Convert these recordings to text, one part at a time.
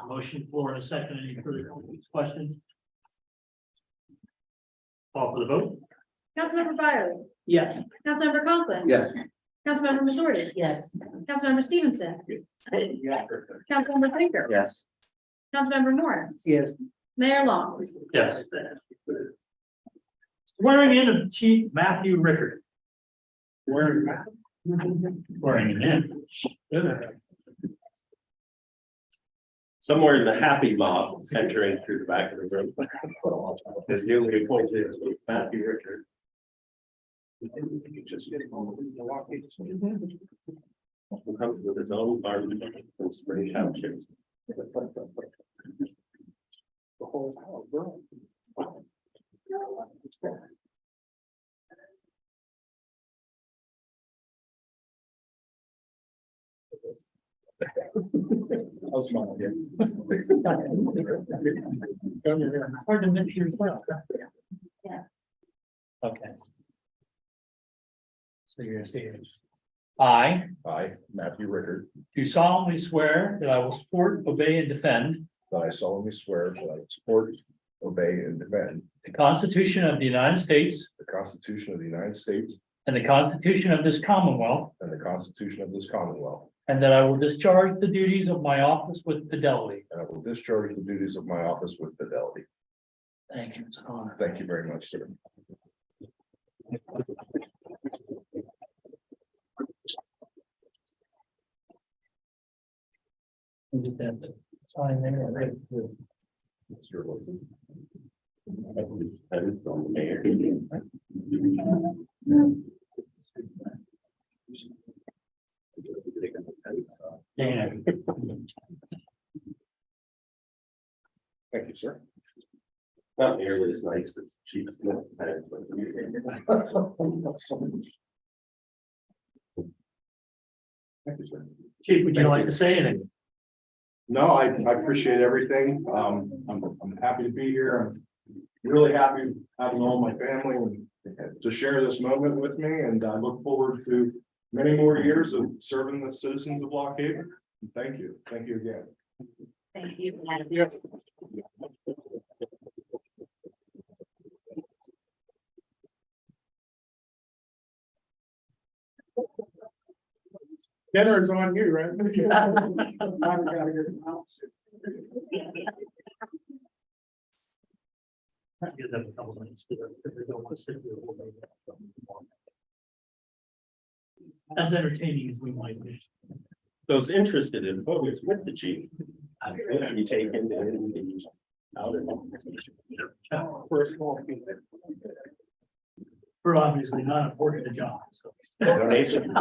Motion floor and a second. Any further questions? Call for the vote. Councilmember Byerly. Yes. Councilmember Conklin. Yes. Councilmember Missouri. Yes. Councilmember Stevenson. Councilmember Tinker. Yes. Councilmember Morris. Yes. Mayor Long. Yes. Swearing in of Chief Matthew Rickard. Swearing him in. Good. Somewhere in the happy mob entering through the back of the room. Is newly appointed Matthew Richard. Just getting on the walk. Who comes with his own farm from Spring Township. The whole house, bro. I'll smile again. Hard to mention as well. Yeah. Okay. So you're gonna say it. I I, Matthew Rickard, do solemnly swear that I will support, obey, and defend that I solemnly swear that I will support, obey, and defend the Constitution of the United States the Constitution of the United States and the Constitution of this Commonwealth, and the Constitution of this Commonwealth, and that I will discharge the duties of my office with fidelity. and I will discharge the duties of my office with fidelity. Thank you. It's an honor. Thank you very much, sir. We just have to sign there. Right? It's your vote. And from the mayor. Dan. Thank you, sir. Not nearly as nice as Chief Smith. Thank you, sir. Chief, would you like to say anything? No, I appreciate everything. I'm happy to be here. I'm really happy having all my family and to share this moment with me, and I look forward to many more years of serving the citizens of Lock Haven. Thank you. Thank you again. Thank you. Dinner is on you, right? Give them a couple minutes to- if they don't want to sit here all day. As entertaining as we might be. Those interested in photos with the chief. You take into the out of. For a small fee. We're obviously not important to John, so. Donation.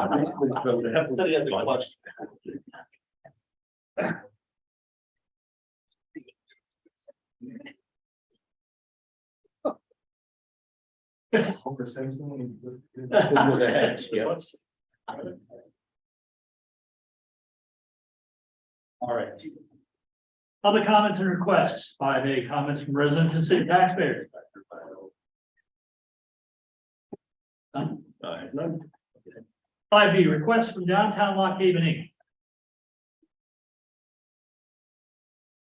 Yeah. All right. Public comments and requests, 5A, comments from residents and city taxpayers. None? None. 5B, requests from downtown Lock Haven Inc.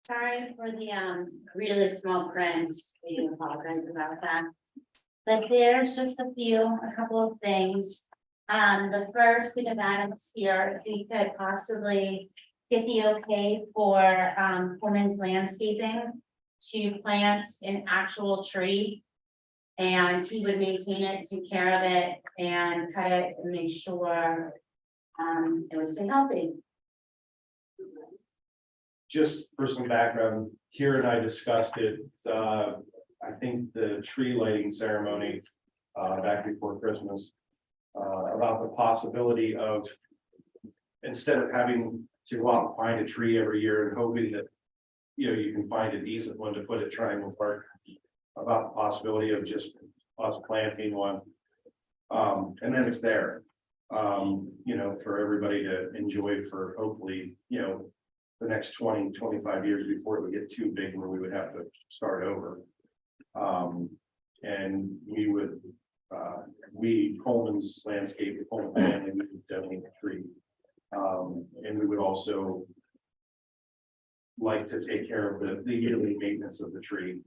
Sorry for the really small print. We apologize about that. But there's just a couple of things. The first, because Adam's here, if we could possibly get the okay for Pullman's Landscaping to plant an actual tree. And he would maintain it, take care of it, and cut it and make sure it was stay healthy. Just for some background, Kira and I discussed it, I think the tree lighting ceremony, back before Christmas. About the possibility of, instead of having to go out and find a tree every year and hoping that, you can find a decent one to put at Triangle Park. About the possibility of just us planting one. And then it's there, for everybody to enjoy for hopefully, the next 20-25 years before it would get too big where we would have to start over. And we would, Coleman's Landscape, the Coleman family, we would donate a tree. And we would also like to take care of the yearly maintenance of the tree.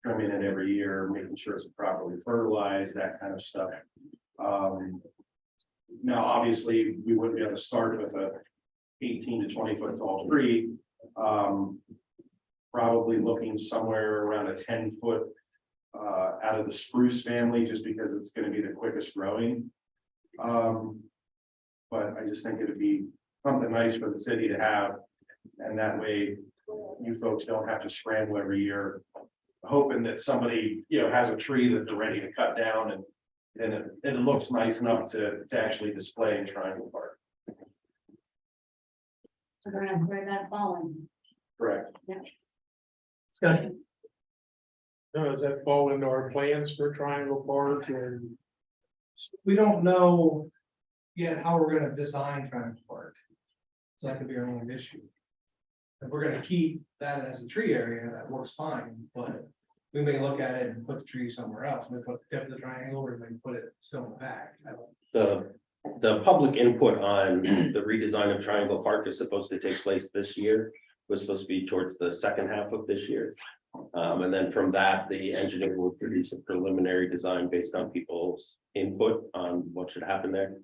Trimming it every year, making sure it's properly fertilized, that kind of stuff. Now, obviously, we wouldn't be able to start with a 18 to 20 foot tall tree. Probably looking somewhere around a 10 foot out of the spruce family, just because it's going to be the quickest growing. But I just think it'd be something nice for the city to have, and that way you folks don't have to scramble every year, hoping that somebody, has a tree that they're ready to cut down, and it looks nice enough to actually display in Triangle Park. So we're gonna worry about falling. Correct. Discussion. Now, does that fall into our plans for Triangle Park and? We don't know yet how we're gonna design Triumph Park. So that could be our only issue. If we're gonna keep that as a tree area, that works fine, but we may look at it and put the tree somewhere else, we put the tip of the triangle, or maybe put it still in the back. I don't- The public input on the redesign of Triangle Park is supposed to take place this year. Was supposed to be towards the second half of this year. And then from that, the engineer will produce a preliminary design based on people's input on what should happen there.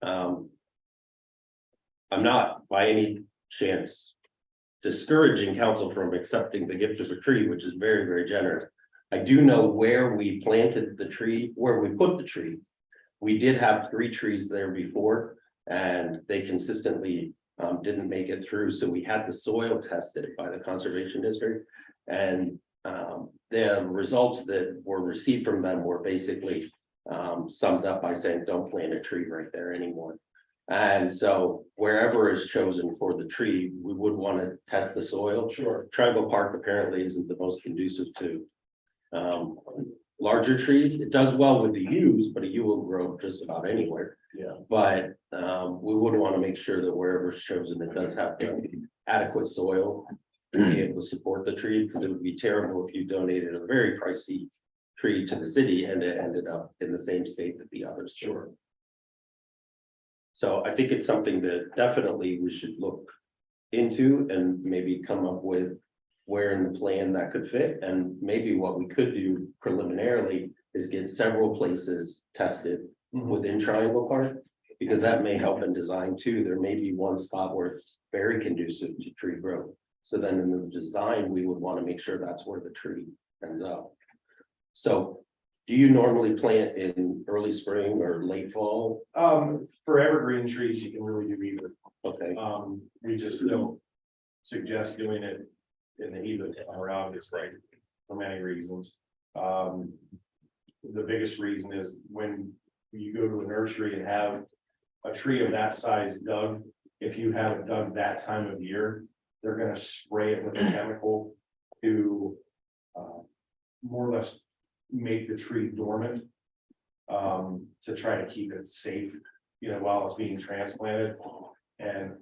I'm not by any chance discouraging council from accepting the gift of a tree, which is very, very generous. I do know where we planted the tree, where we put the tree. We did have 3 trees there before, and they consistently didn't make it through, so we had the soil tested by the conservation district. And the results that were received from them were basically summed up by saying, don't plant a tree right there anymore. And so wherever is chosen for the tree, we would want to test the soil. Sure. Triangle Park apparently isn't the most conducive to larger trees. It does well with the yews, but a yew will grow just about anywhere. Yeah. But we would want to make sure that wherever it's chosen, it does have the adequate soil to be able to support the tree, because it would be terrible if you donated a very pricey tree to the city and it ended up in the same state that the others. Sure. So I think it's something that definitely we should look into and maybe come up with where in the plan that could fit. And maybe what we could do preliminarily is get several places tested within Triangle Park, because that may help in design too. There may be one spot where it's very conducive to tree growth. So then in the design, we would want to make sure that's where the tree ends up. So do you normally plant in early spring or late fall? For evergreen trees, you can really do either. Okay, We just don't suggest doing it in the heat of the summer, obviously, for many reasons. The biggest reason is when you go to a nursery and have a tree of that size dug, if you have it dug that time of year, they're gonna spray it with a chemical to more or less make the tree dormant, to try to keep it safe, while it's being transplanted. And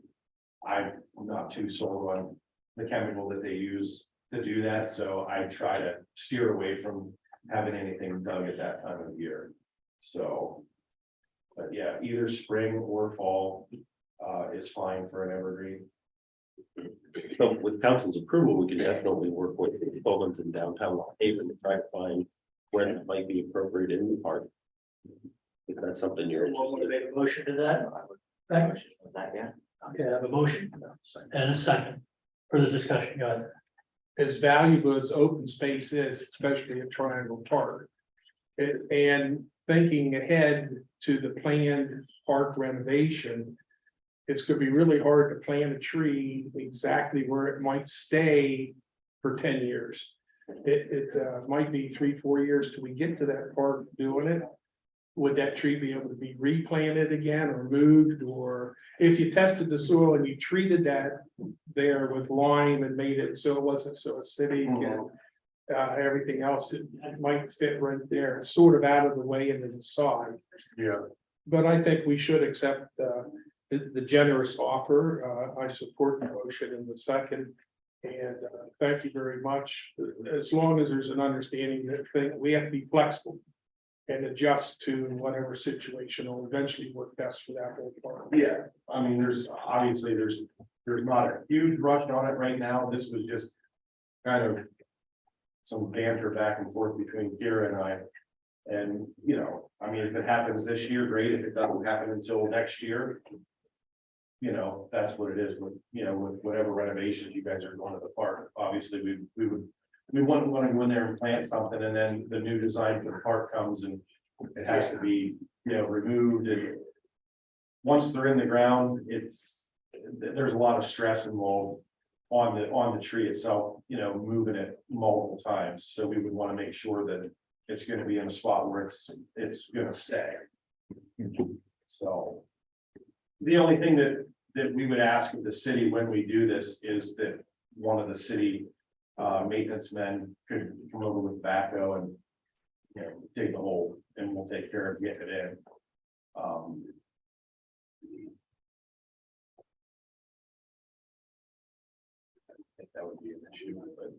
I'm not too sold on the chemical that they use to do that, so I try to steer away from having anything dug at that time of year. So, but yeah, either spring or fall is fine for an evergreen. so with council's approval, we can definitely work with the Bowman's in downtown Haven to try to find where it might be appropriate in the park. If that's something you're Someone want to interested make a motion to that? Okay, I have a motion and a second for the discussion. Go ahead. As valuable as open space is, especially in Triangle Park. And thinking ahead to the planned park renovation. It's gonna be really hard to plant a tree exactly where it might stay for 10 years. It might be 3-4 years till we get to that park doing it. Would that tree be able to be replanted again or moved, or if you tested the soil and you treated that there with lime and made it so it wasn't so acidic and everything else, it might fit right there, it's sort of out of the way and to the side. Yeah. But I think we should accept the generous offer. I support the motion in the second. And thank you very much. As long as there's an understanding that we have to be flexible. and adjust to whatever situation will eventually work best for that whole park. Yeah, I mean, there's obviously, there's not a huge rush on it right now. This was just kind of some banter back and forth between Kira and I. And, you know, I mean, if it happens this year, great. If it doesn't happen until next year, you know, that's what it is with, you know, with whatever renovations you guys are going to the park. Obviously, we wouldn't want to go in there and plant something and then the new design for the park comes and it has to be, you know, removed, and once they're in the ground, there's a lot of stress involved on the tree itself, you know, moving it multiple times. So we would want to make sure that it's going to be in a spot where it's going to stay. So the only thing that we would ask of the city when we do this is that one of the city maintenance men could come over with backhoe and, you know, dig the hole, and we'll take care of getting it in. I think that would be an issue, but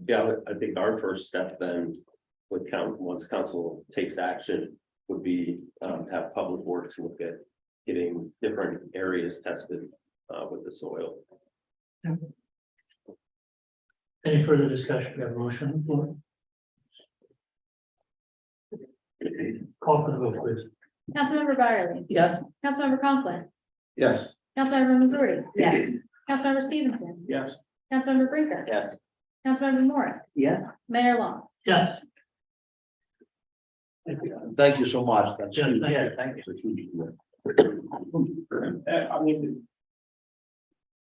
Yeah, I think our first step then would count, once council takes action, would be have Public Works look at getting different areas tested with the soil. Any further discussion? We have a motion on the floor. Call for the vote, please. Councilmember Byerly. Yes. Councilmember Conklin. Yes. Councilmember Missouri. Yes. Councilmember Stevenson. Yes. Councilmember Brinker. Yes. Councilmember Moore. Yes. Mayor Long. Yes. Thank you. Thank you so much. That's Yeah, huge. thank you. It's a huge deal. I mean,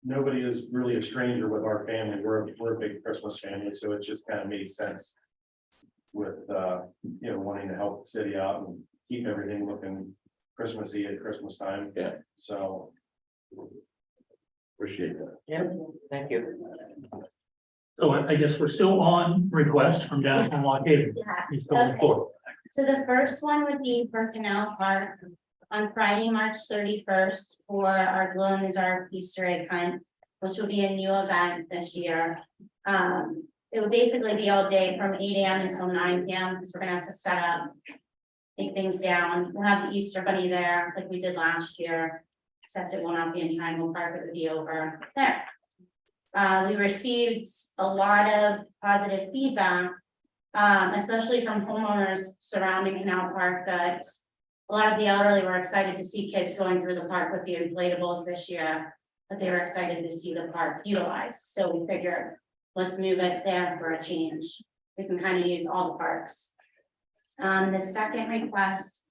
nobody is really a stranger with our family. We're a big Christmas family, so it just kind of made sense with, you know, wanting to help the city out and keep everything looking Christmassy at Christmas time. Yeah. So. Appreciate that. Yeah, thank you. So I guess we're still on request from downtown Lock Haven. Yeah. He's going forward. So the first one would be for Canal Park on Friday, March 31st for our glow in the dark Easter egg hunt, which will be a new event this year. It would basically be all day from 8 AM until 9 PM, because we're gonna have to set up, take things down. We'll have the Easter bunny there like we did last year, except it will not be in Triangle Park, it would be over there. We received a lot of positive feedback, especially from homeowners surrounding Canal Park, that a lot of the elderly were excited to see kids going through the park with the inflatables this year, but they were excited to see the park utilized. So we figured, let's move it there for a change. We can kind of use all the parks. The second request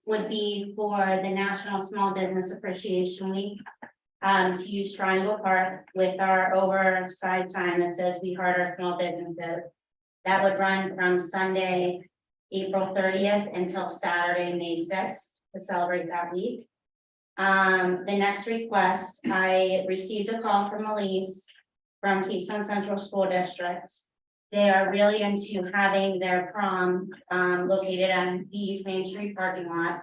would be for the National Small Business Appreciation Week, to use Triangle Park with our oversized sign that says "We Heart Our Small Businesses." That would run from Sunday, April 30th until Saturday, May 6th to celebrate that week. The next request, I received a call from Elise from Keystone Central School District. They are really into having their prom located on the East Main Street parking lot.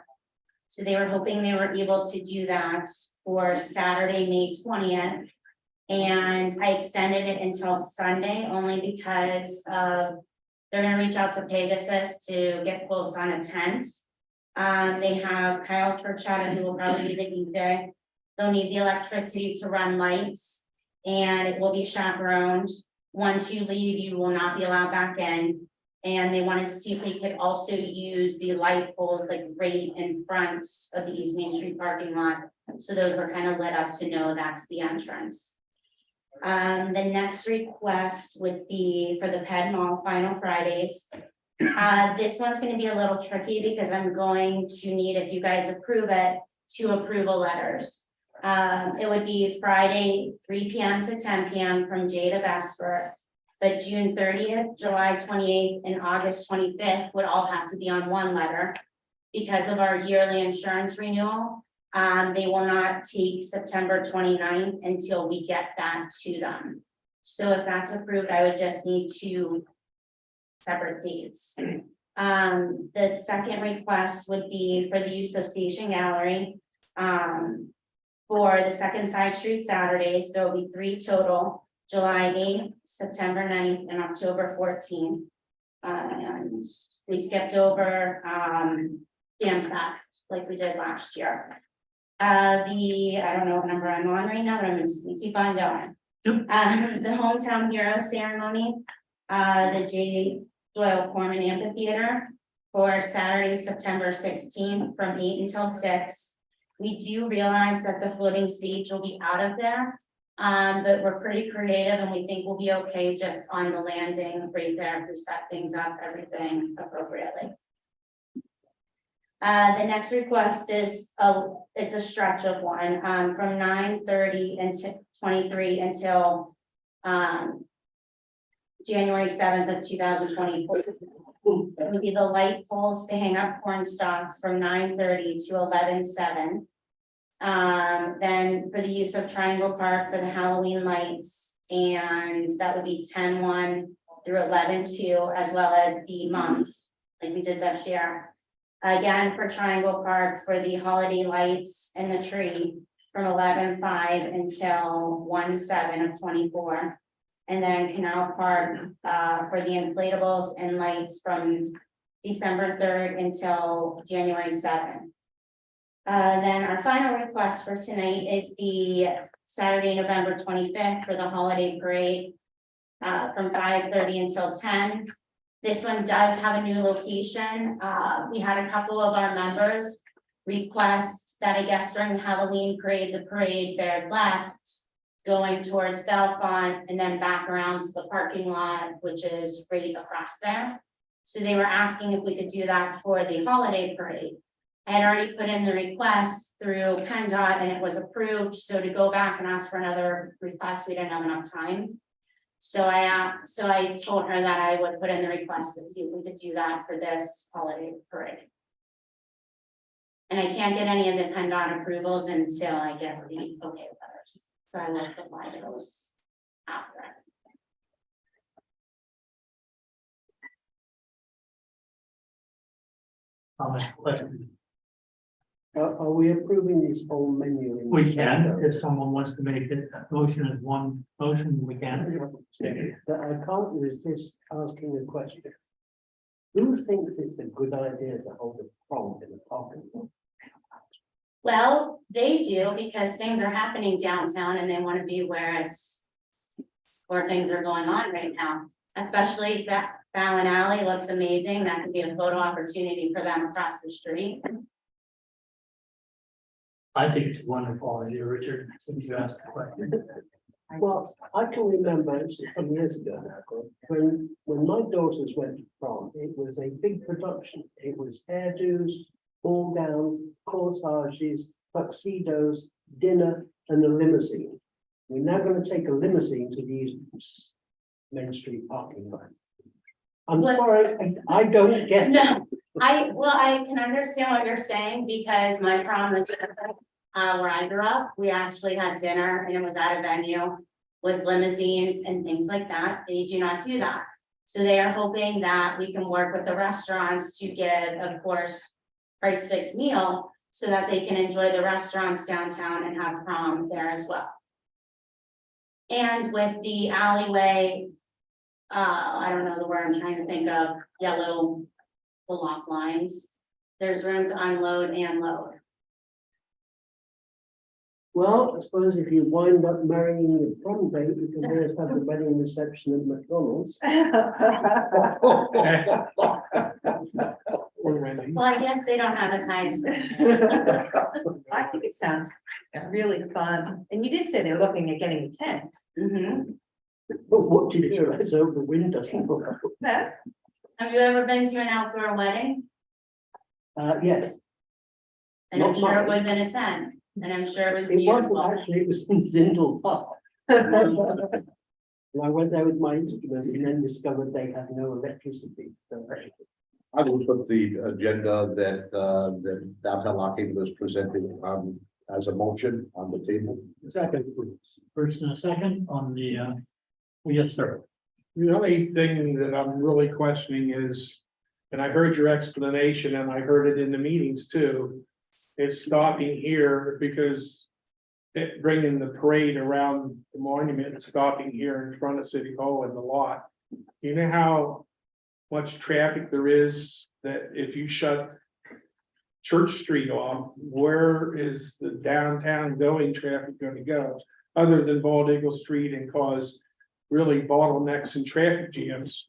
So they were hoping they were able to do that for Saturday, May 20th. And I extended it until Sunday only because they're gonna reach out to Pegasus to get quotes on a tent. They have Kyle Churchetta, who will probably be the DJ. They'll need the electricity to run lights, and it will be chaperoned. Once you leave, you will not be allowed back in. And they wanted to see if we could also use the light poles like right in front of the East Main Street parking lot. So those were kind of lit up to know that's the entrance. The next request would be for the Ped Mall Final Fridays. This one's gonna be a little tricky because I'm going to need, if you guys approve it, 2 approval letters. It would be Friday, 3 PM to 10 PM from J to Vesper. But June 30th, July 28th, and August 25th would all have to be on one letter. Because of our yearly insurance renewal, they will not take September 29th until we get that to them. So if that's approved, I would just need 2 separate dates. The second request would be for the use of Station Gallery. For the second side street Saturdays, there will be 3 total, July 8th, September 9th, and October 14th. And we skipped over, Jam Fest like we did last year. I don't know what number I'm on right now, but I'm just gonna keep on going. The hometown hero ceremony, the J. Doyle Corman Amphitheater for Saturday, September 16th from 8 until 6. We do realize that the floating stage will be out of there. But we're pretty creative and we think we'll be okay just on the landing right there if we set things up, everything appropriately. The next request is, it's a stretch of one, from 9:30 until 23 until, January 7th of 2024. It would be the light poles to hang up corn stalk from 9:30 to 11:07. Then for the use of Triangle Park for the Halloween lights, and that would be 10:01 through 11:02, as well as the mums, like we did this year. Again, for Triangle Park for the holiday lights and the tree from 11:05 until 1:07 of 24. And then Canal Park for the inflatables and lights from December 3rd until January 7th. Then our final request for tonight is the Saturday, November 25th for the holiday parade from 5:30 until 10. This one does have a new location. We had a couple of our members request that I guess during the Halloween parade, the parade veered left, going towards Bellefonte and then back around to the parking lot, which is right across there. So they were asking if we could do that for the holiday parade. I had already put in the request through PennDOT and it was approved, so to go back and ask for another request, we didn't have enough time. So I told her that I would put in the request to see if we could do that for this holiday parade. And I can't get any of the PennDOT approvals until I get the okay with others, so I will apply those after. Question. Are we approving this whole menu? in We this can, window? if someone wants to make a motion as one motion, we can. But I can't resist asking a question. Who thinks it's a good idea to hold a prom in a parking lot? Well, they do because things are happening downtown and they want to be where things are going on right now. Especially that Fallon Alley looks amazing. That could be a photo opportunity for them across the street. I think it's a wonderful idea, Richard, since you asked the question. Well, I can remember actually some years ago when my daughters went to prom, it was a big production. It was hairdos, ball gowns, corsages, tuxedos, dinner, and a limousine. We're now going to take a limousine to these Main Street parking lot. I'm What? sorry, I don't get it. No, I can understand what you're saying because my prom was where I grew up. We actually had dinner and it was at a venue with limousines and things like that. They do not do that. So they are hoping that we can work with the restaurants to get, of course, price fixed meal so that they can enjoy the restaurants downtown and have prom there as well. And with the alleyway, I don't know the word I'm trying to think of, yellow block lines. There's room to unload and load. Well, I suppose if you wind up marrying your prom date, you can always have the wedding reception at McDonald's. Well, I guess they don't have as high as. I think it sounds really fun. And you did say they're looking at getting a tent. Mhm. But what did you realize over the wind doesn't work? No? Have you ever been to an outdoor wedding? Yes, And I'm Not sure it mine. was in a tent, and I'm sure it was it wasn't beautiful. actually, it was in Zindel Park. And I went there with my instrument and then discovered they had no electricity. So I will put the agenda that downtown Lockhaven was presented as a motion on the table. Second, first and a second on the, yes, sir. The only thing that I'm really questioning is, and I heard your explanation and I heard it in the meetings too, is stopping here because bringing the parade around the monument and stopping here in front of City Hall in the lot. You know how much traffic there is, that if you shut Church Street off, where is the downtown going traffic gonna go? Other than Bald Eagle Street, and cause really bottlenecks and traffic jams.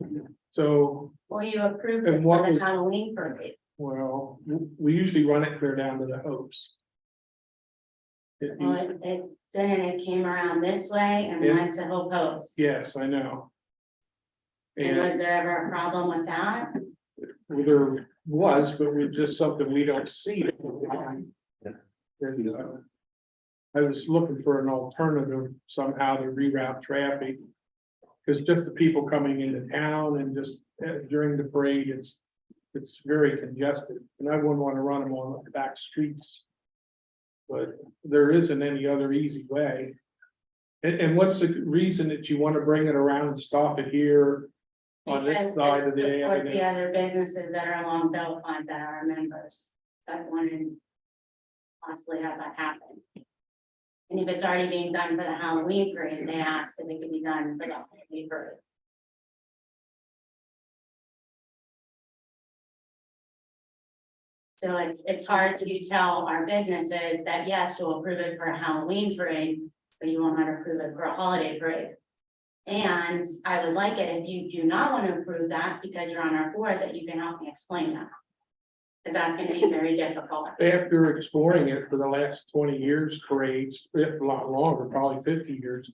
So, Well, you approved it And what for the was- Halloween parade. well, we usually run it clear down to the Hopes. It Well, usually- it didn't, it came around this way and Yeah. went to Hope Post. Yes, I know. And was And there ever a problem with that? there was, but we're just something we don't see. And, I was looking for an alternative somehow to reroute traffic. Cause just the people coming into town and just during the parade, it's very congested, and I wouldn't want to run them on the back streets. But there isn't any other easy way. And what's the reason that you want to bring it around and stop it here on this Because side it's of the support the avenue? other businesses that are along Bellefonte that are our members, that want to possibly have that happen. And if it's already being done for the Halloween parade, they asked if it could be done for the Halloween parade. So it's hard to tell our businesses that, yes, you'll approve it for a Halloween parade, but you won't want to approve it for a holiday parade. And I would like it if you do not want to approve that because you're on our board, that you can help me explain that. Because that's gonna be very difficult. After exploring it for the last 20 years, parades, if a lot longer, probably 50 years.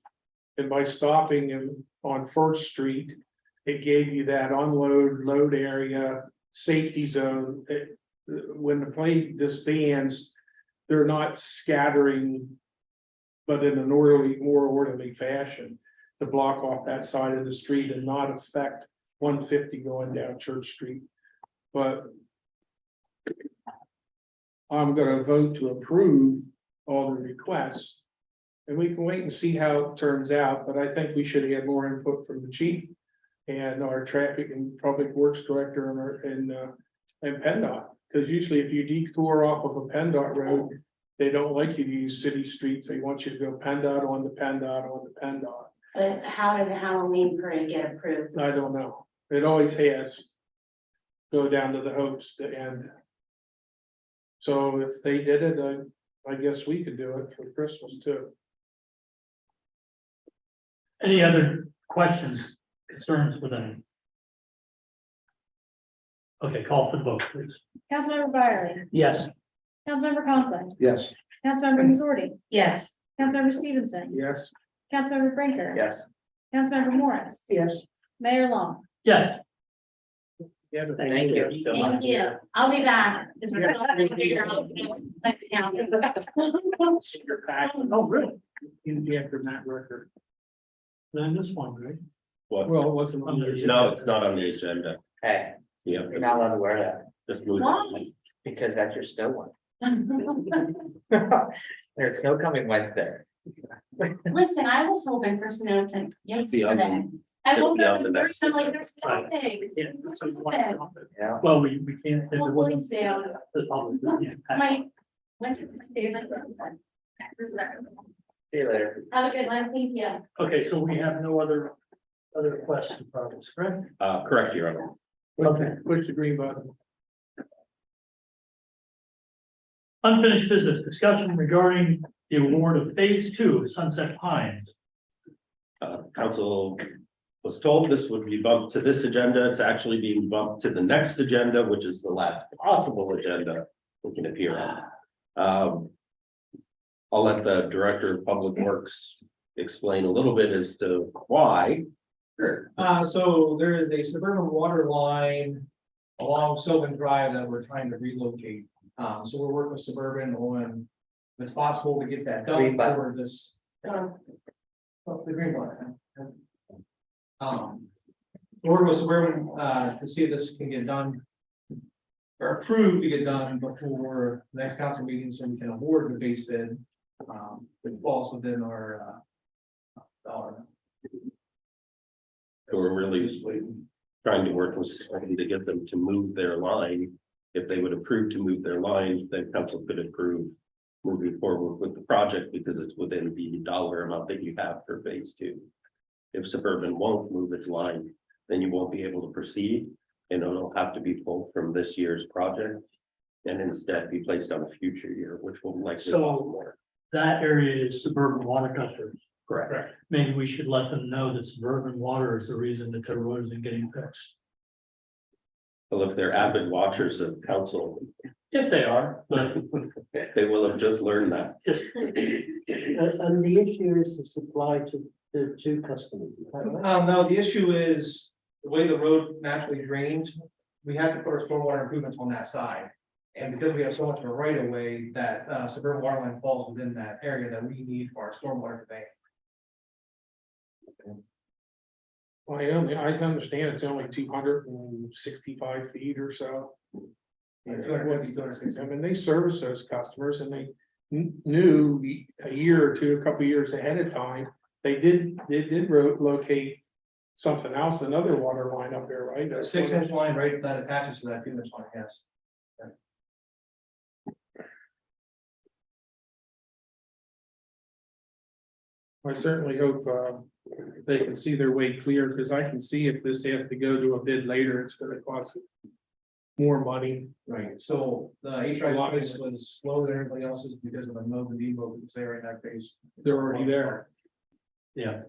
And by stopping on First Street, it gave you that unload, load area, safety zone. When the plane disbands, they're not scattering, but in an orderly, more orderly fashion to block off that side of the street and not affect 150 going down Church Street. But I'm gonna vote to approve all the requests. And we can wait and see how it turns out, but I think we should get more input from the chief and our traffic and public works director and PennDOT. Because usually if you detour off of a PennDOT road, they don't like you to use city streets. They want you to go PennDOT on the PennDOT on the PennDOT. But how did the Halloween parade get approved? I don't know. It always has. Go down to the Hopes to end. So if they did it, I guess we could do it for Christmas too. Any other questions, concerns with any? Okay, call for the vote, please. Councilmember Byerly. Yes. Councilmember Conklin. Yes. Councilmember Missouri. Yes. Councilmember Stevenson. Yes. Councilmember Brinker. Yes. Councilmember Morris. Yes. Mayor Long. Yes. Yeah, but Thank you. Thank you. I'll be back. Because we're still trying to figure out. Oh, really? In the after that record. Then this one, right? What? Well, it wasn't on the agenda. No, it's not on the agenda. Hey, Yeah, you're not allowed to wear that just move. Why? because that's your snow one. There's snow coming Wednesday. Listen, I was hoping for snow to yesterday. on I it'll woke be up on the and next first I'm like, there's Right. nothing. Yeah, so you want to stop it. Yeah. Well, we can't. it Hopefully wasn't- soon. the public, yeah. My winter's my favorite. See you later. Have a good one, thank you. Okay, so we have no other questions, problems, correct? Correct, Your Honor. Okay. Push the green button. Unfinished business discussion regarding the award of phase 2 of Sunset Pines. Council was told this would be bumped to this agenda. It's actually being bumped to the next agenda, which is the last possible agenda we can appear on. I'll let the Director of Public Works explain a little bit as to why. Sure. So there is a suburban water line along Sylvan Drive that we're trying to relocate. So we're working with Suburban on if it's possible to get that done Green button. for this. The green button. Working with Suburban, to see if this can get done. Or approved to get done before the next council meeting, so we can award the base bid. Which falls within our, dollar. So we're really Just waiting. trying to work with somebody to get them to move their line. If they would approve to move their line, then council could approve moving forward with the project because it's within the dollar amount that you have for phase 2. If Suburban won't move its line, then you won't be able to proceed. and it'll have to be pulled from this year's project. And instead be placed on a future year, which will likely So- cost more. That area is suburban water customers. Correct. Maybe we should let them know that suburban water is the reason that their road isn't getting fixed. Well, if they're avid watchers of council, If they are, but they will have just learned that. just, And the issue is the supply to the two customers. Is that right? No, the issue is the way the road naturally drains, we have to put our stormwater improvements on that side. And because we have so much of a right of way that suburban water line falls within that area that we need for our stormwater conveyance. Well, I understand it's only 265 feet or so. 250, 260. I mean, they service those customers and they knew a year or two, a couple years ahead of time, they did locate something else, another water line up there, right? A 6-inch line right that attaches to that 2-inch line, yes. I certainly hope they can see their way clear, because I can see if this has to go to a bid later, it's gonna cost more money. Right, so the HRI place was slower than everybody else's because of the move and depot that's there in that phase. They're already there. yeah.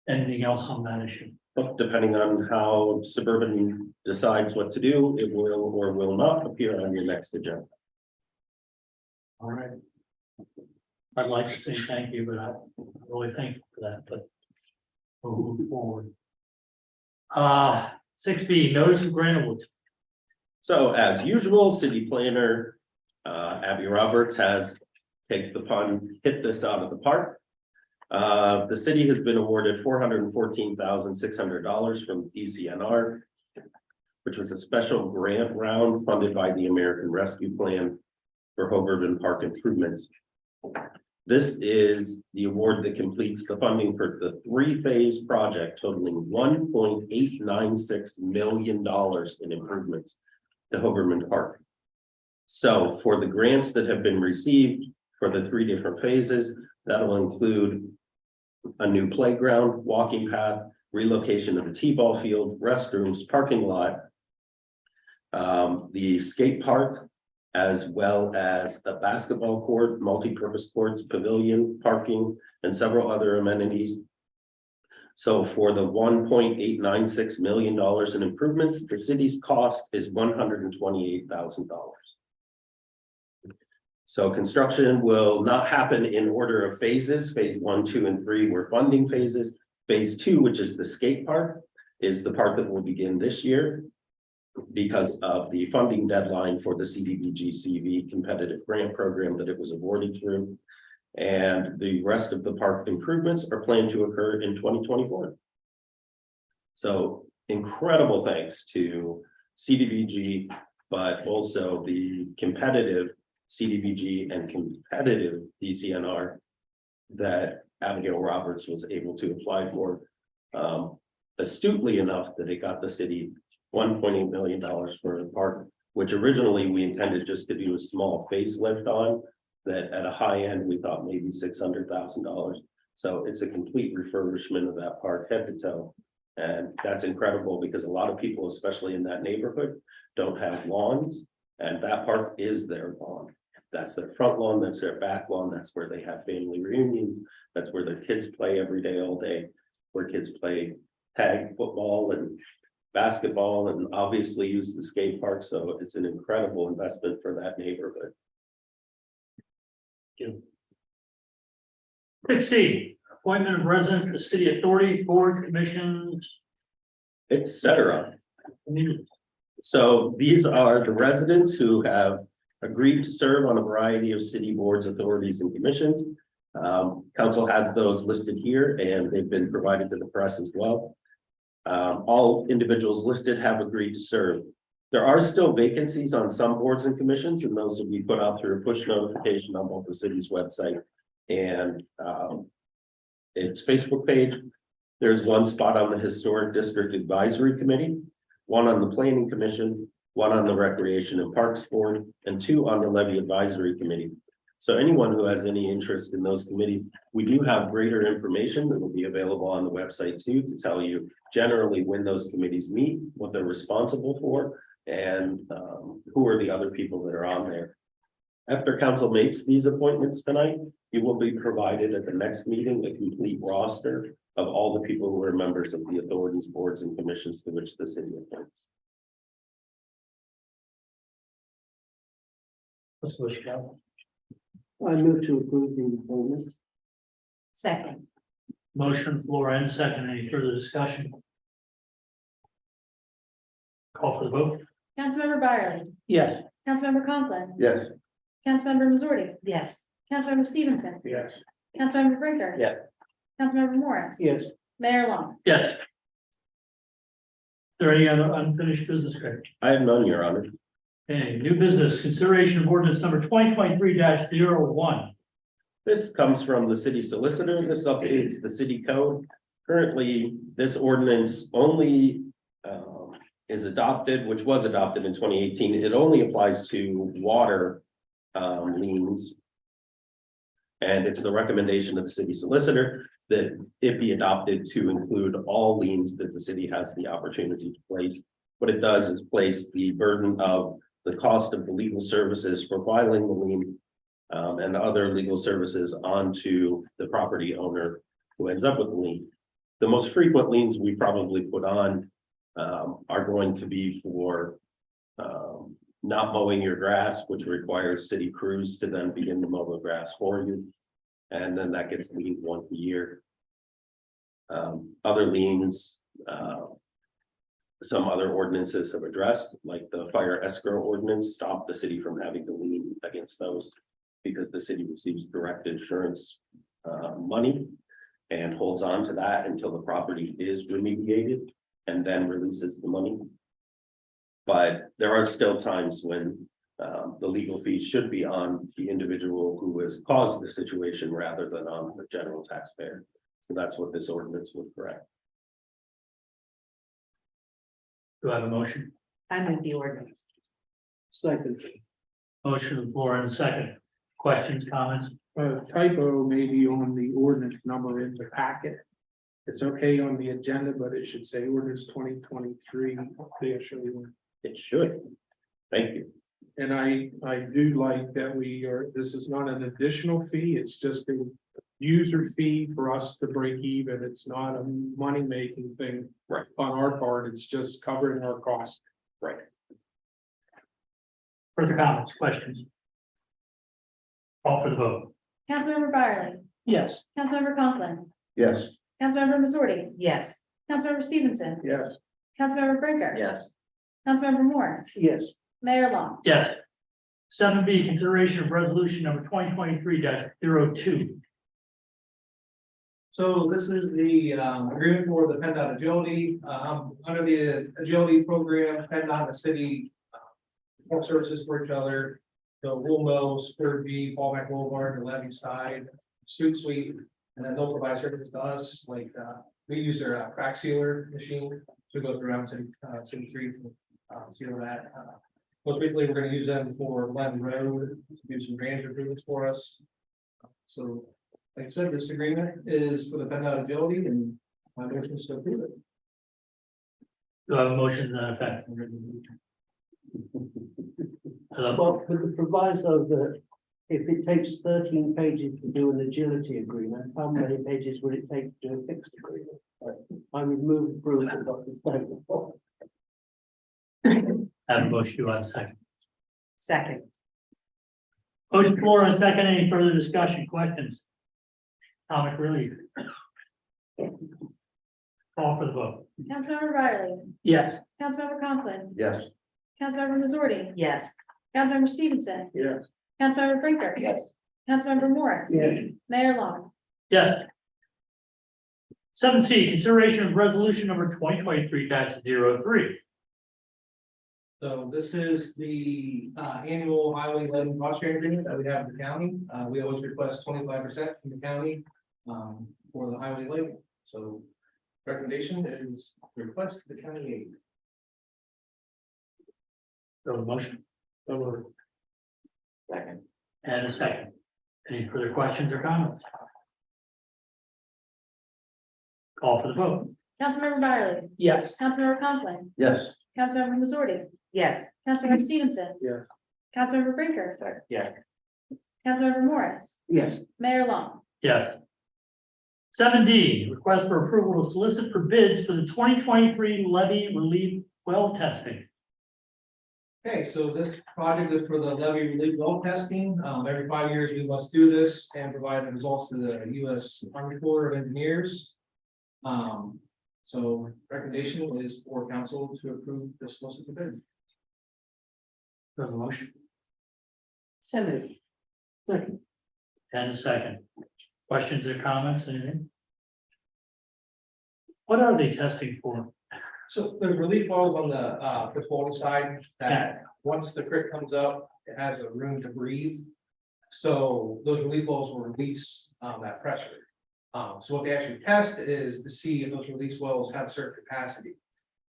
Anything else on that issue? But depending on how Suburban decides what to do, it will or will not appear on your next agenda. All right. I'd like to say thank you, but I'm really thankful for that, but we'll move forward. 6B, notice of grant awards. So as usual, city planner Abby Roberts has, take the pun, hit this out of the park. The city has been awarded $414,600 from DCNR, which was a special grant round funded by the American Rescue Plan for Hoboken Park improvements. This is the award that completes the funding for the 3-phase project totaling $1.896 million in improvements to Hoboken Park. So for the grants that have been received for the 3 different phases, that'll include a new playground, walking path, relocation of the T-ball field, restrooms, parking lot, the skate park, as well as a basketball court, multi-purpose courts, pavilion, parking, and several other amenities. So for the $1.896 million in improvements, the city's cost is $128,000. So construction will not happen in order of phases. Phase 1, 2, and 3 were funding phases. Phase 2, which is the skate park, is the part that will begin this year because of the funding deadline for the CDBG CV competitive grant program that it was awarded through. And the rest of the park improvements are planned to occur in 2024. So incredible thanks to CDBG, but also the competitive CDBG and competitive DCNR that Abigail Roberts was able to apply for astutely enough that it got the city $1.8 million for the park, which originally we intended just to do a small facelift on, that at a high end, we thought maybe $600,000. So it's a complete refurbishment of that park head to toe. And that's incredible because a lot of people, especially in that neighborhood, don't have lawns, and that park is their lawn. That's their front lawn, that's their back lawn, that's where they have family reunions, that's where their kids play every day, all day, where kids play tag football and basketball and obviously use the skate park. So it's an incredible investment for that neighborhood. 6C, appointment of residents to city authorities, boards, commissions. Etc. So these are the residents who have agreed to serve on a variety of city boards, authorities, and commissions. Council has those listed here and they've been provided to the press as well. All individuals listed have agreed to serve. There are still vacancies on some boards and commissions, and those will be put out through a push notification on both the city's website and its Facebook page. There's one spot on the Historic District Advisory Committee, one on the Planning Commission, one on the Recreation and Parks Board, and 2 on the Levy Advisory Committee. So anyone who has any interest in those committees, we do have greater information that will be available on the website too, to tell you generally when those committees meet, what they're responsible for, and who are the other people that are on there. After council makes these appointments tonight, you will be provided at the next meeting a complete roster of all the people who are members of the authorities, boards, and commissions to which the city appoints. What's the wish, Cal? I move to approve the appointments. Second, Motion floor and second. Any further discussion? Call for the vote. Councilmember Byerly. Yes. Councilmember Conklin. Yes. Councilmember Missouri. yes. Councilmember Stevenson. Yes. Councilmember Brinker. Yes. Councilmember Morris. Yes, Mayor Long. Yes. Is there any other unfinished business, Greg? I have none, Your Honor. Okay, new business, consideration of ordinance number 2023-01. This comes from the city solicitor. This updates the city code. Currently, this ordinance only is adopted, which was adopted in 2018. It only applies to water liens. And it's the recommendation of the city solicitor that it be adopted to include all liens that the city has the opportunity to place. What it does is place the burden of the cost of the legal services for filing the lien and other legal services onto the property owner who ends up with the lien. The most frequent liens we probably put on are going to be for not mowing your grass, which requires city crews to then begin to mow the grass for you. And then that gets liened once a year. Other liens, some other ordinances have addressed, like the fire escrow ordinance, stop the city from having to lien against those because the city receives direct insurance money and holds on to that until the property is remediated and then releases the money. But there are still times when the legal fees should be on the individual who has caused the situation rather than on the general taxpayer. So that's what this ordinance would correct. Do I have a motion? I move the ordinance. second. Motion on the floor and second. Questions, comments? Typo may be on the ordinance number in the packet. It's okay on the agenda, but it should say ordinance 2023. It should. Thank you. And I do like that this is not an additional fee, it's just a user fee for us to break even. It's not a money-making thing. Right. On our part, it's just covering our costs. Right. Further comments, questions? Call for the vote. Councilmember Byerly. Yes. Councilmember Conklin. Yes. Councilmember Missouri. Yes. Councilmember Stevenson. Yes. Councilmember Brinker. Yes. Councilmember Morris. Yes, Mayor Long. Yes. 7B, consideration of resolution number 2023-02. So this is the agreement for the PennDOT agility, under the agility program, PennDOT and the city. Work services for each other, the we'll mow, Spur B, Fallback Boulevard, the levee side, street sweep. And then they'll provide services to us, like we use their crack sealer machine to go around city streets and seal that. Most recently, we're gonna use them for Glen Road to do some drainage improvements for us. So, like I said, this agreement is for the PennDOT agility and my motion is to approve it. Do I have a motion to that effect? but with the proviso that if it takes 13 pages to do an agility agreement, how many pages would it take to do a fixed agreement? I would move approval of Dr. Stone. Have a motion, do I have a second? Second, Motion floor and second. Any further discussion, questions? Comment relief. Call for the vote. Councilmember Byerly. Yes. Councilmember Conklin. Yes. Councilmember Missouri. yes. Councilmember Stevenson. Yes. Councilmember Brinker. Yes. Councilmember Morris. Yes. Mayor Long. Yes. 7C, consideration of resolution number 2023-03. So this is the annual highway levy cost sharing agreement that we have with the county. We always request 25% from the county for the highway levy. So recommendation is request the county aid. Go to motion. Second. And a second. Any further questions or comments? Call for the vote. Councilmember Byerly. Yes. Councilmember Conklin. Yes. Councilmember Missouri. Yes. Councilmember Stevenson. Yeah. Councilmember Brinker. Yeah. Councilmember Morris. Yes. Mayor Long. Yes. 7D, request for approval to solicit for bids for the 2023 levy relief well testing. Okay, so this project is for the levee relief well testing. Every 5 years, we must do this and provide the results to the U.S. Army Corps of Engineers. So recommendation is for council to approve the solicitor bid. For the motion. So moved. Second. And a second. Questions or comments, anything? What are they testing for? So the relief wells on the quality side, that once the creek comes up, it has a room to breathe. So those relief wells will release that pressure. So what they actually test is to see if those release wells have a certain capacity.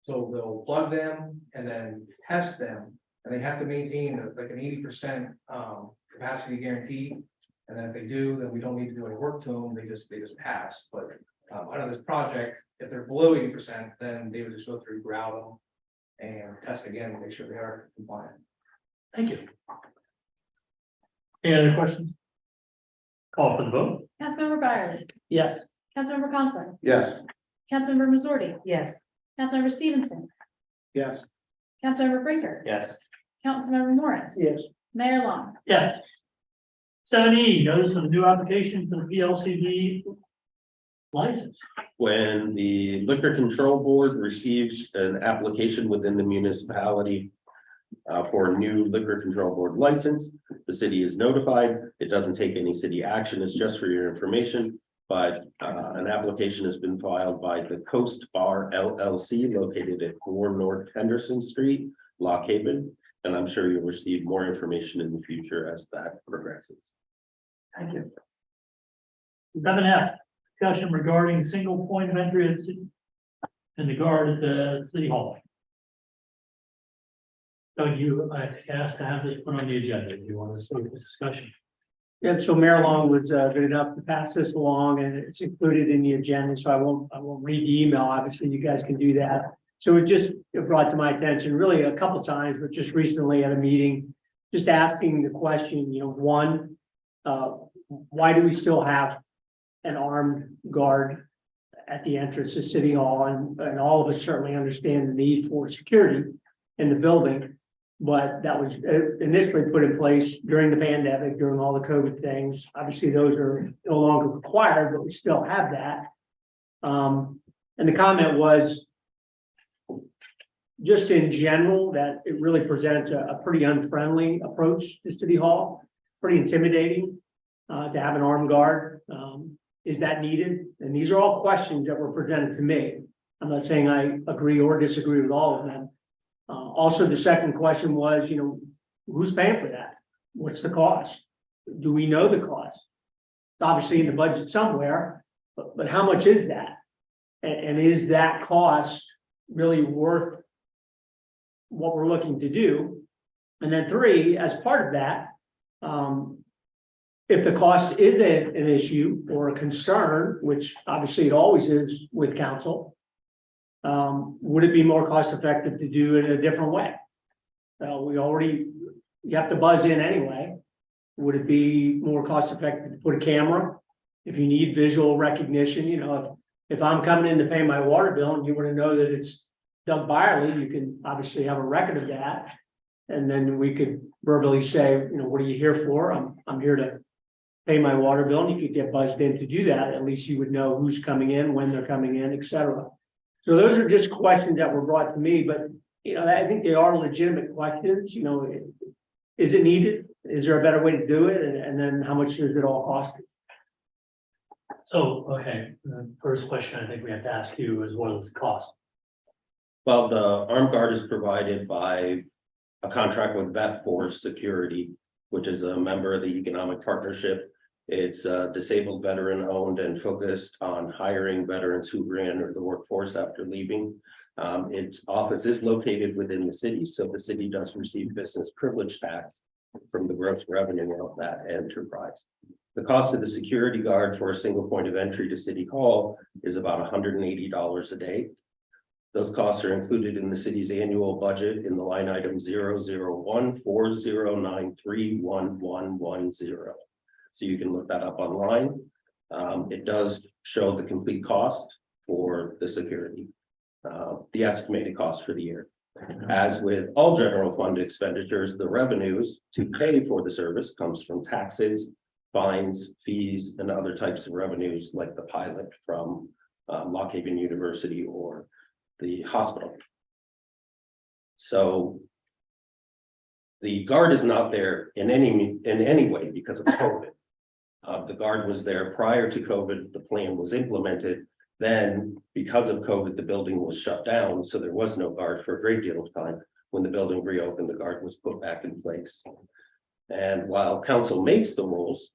So they'll plug them and then test them, and they have to maintain like an 80% capacity guarantee. And then if they do, then we don't need to do any work to them, they just pass. But out of this project, if they're below 80%, then they would just go through, grout them and test again and make sure they are compliant. Thank you. Any other questions? Call for the vote. Councilmember Byerly. Yes. Councilmember Conklin. Yes. Councilmember Missouri. Yes. Councilmember Stevenson. Yes. Councilmember Brinker. Yes. Councilmember Morris. Yes. Mayor Long. Yes. 7E, notice of a new application for the PLCD license. When the Liquor Control Board receives an application within the municipality for a new Liquor Control Board license, the city is notified. It doesn't take any city action. It's just for your information. But an application has been filed by the Coast Bar LLC located at 4 North Henderson Street, Lock Haven. And I'm sure you'll receive more information in the future as that progresses. Thank you. 7F, discussion regarding single point of entry in the guard at the city hall. So you, I asked to have this put on the agenda. Do you want to start the discussion? Yeah, so Mayor Long was good enough to pass this along, and it's included in the agenda, so I won't read the email. Obviously, you guys can do that. So it was just brought to my attention really a couple times, but just recently at a meeting, just asking the question, one, why do we still have an armed guard at the entrance to City Hall? And all of us certainly understand the need for security in the building. But that was initially put in place during the pandemic, during all the COVID things. Obviously, those are no longer required, but we still have that. And the comment was just in general that it really presents a pretty unfriendly approach to City Hall, pretty intimidating to have an armed guard. Is that needed? And these are all questions that were presented to me. I'm not saying I agree or disagree with all of them. Also, the second question was, who's paying for that? What's the cost? Do we know the cost? It's obviously in the budget somewhere, but how much is that? And is that cost really worth what we're looking to do? And then 3, as part of that, if the cost is an issue or a concern, which obviously it always is with council, would it be more cost effective to do it a different way? You have to buzz in anyway. Would it be more cost effective to put a camera? If you need visual recognition, if I'm coming in to pay my water bill and you want to know that it's Doug Byerly, you can obviously have a record of that. And then we could verbally say, what are you here for? I'm here to pay my water bill, and you could get buzzed in to do that. At least you would know who's coming in, when they're coming in, et cetera. So those are just questions that were brought to me, but I think they are legitimate questions. Is it needed? Is there a better way to do it? And then how much does it all cost? So, okay, the first question I think we have to ask you is what is the cost? Well, the armed guard is provided by a contract with Vet Force Security, which is a member of the Economic Partnership. It's disabled, veteran owned, and focused on hiring veterans who re-enter the workforce after leaving. Its office is located within the city, so the city does receive business privilege tax from the gross revenue of that enterprise. The cost of the security guard for a single point of entry to City Hall is about $180 a day. Those costs are included in the city's annual budget in the line item 00140931110. So you can look that up online. It does show the complete cost for the security, the estimated cost for the year. As with all general fund expenditures, the revenues to pay for the service comes from taxes, fines, fees, and other types of revenues like the pilot from Lock Haven University or the hospital. So the guard is not there in any way because of COVID. The guard was there prior to COVID. The plan was implemented. Then, because of COVID, the building was shut down, so there was no guard for a great deal of time. When the building reopened, the guard was put back in place. And while council makes the rules,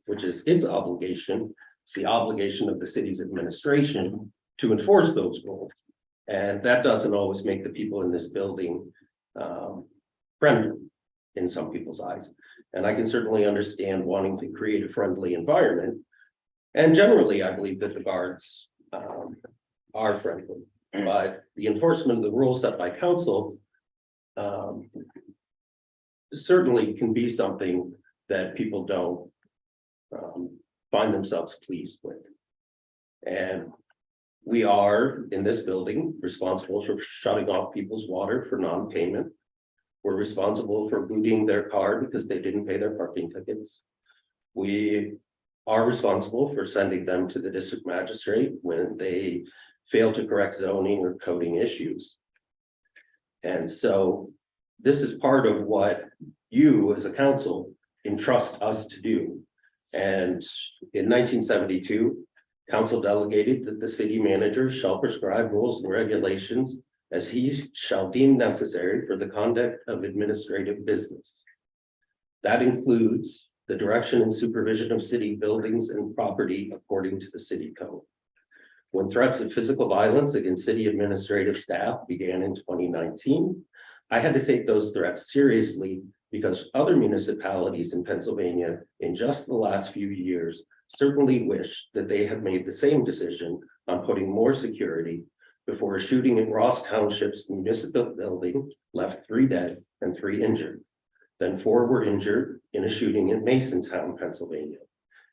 which is its obligation, it's the obligation of the city's administration to enforce those rules. And that doesn't always make the people in this building friendly in some people's eyes. And I can certainly understand wanting to create a friendly environment. And generally, I believe that the guards are friendly, but the enforcement of the rules set by council certainly can be something that people don't find themselves pleased with. And we are in this building responsible for shutting off people's water for non-payment. We're responsible for booting their car because they didn't pay their parking tickets. We are responsible for sending them to the district magistrate when they fail to correct zoning or coding issues. And so this is part of what you as a council entrust us to do. And in 1972, council delegated that the city manager shall prescribe rules and regulations as he shall deem necessary for the conduct of administrative business. That includes the direction and supervision of city buildings and property according to the city code. When threats of physical violence against city administrative staff began in 2019, I had to take those threats seriously because other municipalities in Pennsylvania in just the last few years certainly wish that they had made the same decision on putting more security before a shooting in Ross Township's municipal building left 3 dead and 3 injured. Then 4 were injured in a shooting in Masontown, Pennsylvania,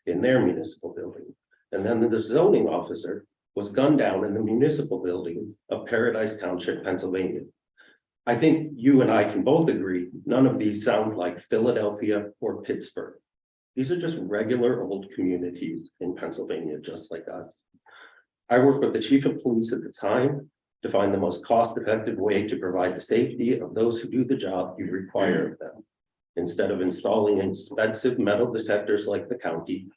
in their municipal building. And then the zoning officer was gunned down in the municipal building of Paradise Township, Pennsylvania. I think you and I can both agree, none of these sound like Philadelphia or Pittsburgh. These are just regular old communities in Pennsylvania, just like us. I worked with the chief of police at the time to find the most cost-effective way to provide the safety of those who do the job you require of them. Instead of installing expensive metal detectors like the county,